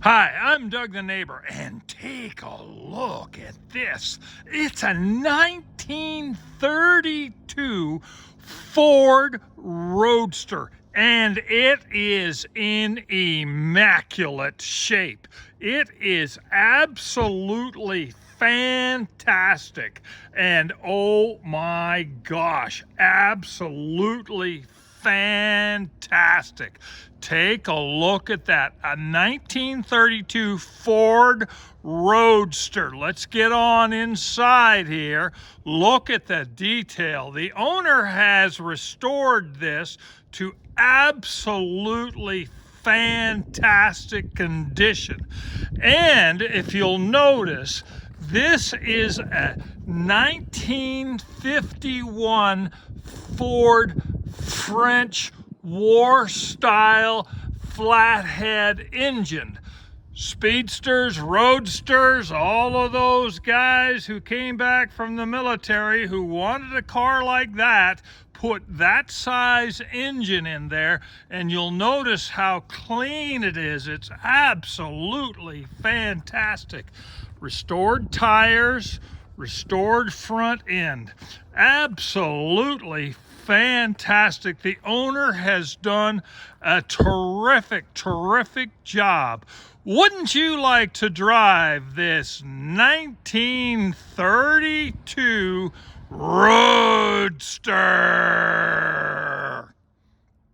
Hi, I'm Doug the neighbor, and take a look at this. It's a 1932 Ford Roadster, and it is in immaculate shape. It is absolutely fantastic, and oh my gosh, absolutely fantastic. Take a look at that. A 1932 Ford Roadster. Let's get on inside here. Look at the detail. The owner has restored this to absolutely fantastic condition. And if you'll notice, this is a 1951 Ford French war style flathead engine. Speedsters, roadsters, all of those guys who came back from the military who wanted a car like that put that size engine in there, and you'll notice how clean it is. It's absolutely fantastic. Restored tires, restored front end. Absolutely fantastic. The owner has done a terrific job. Wouldn't you like to drive this 1932 Roadster?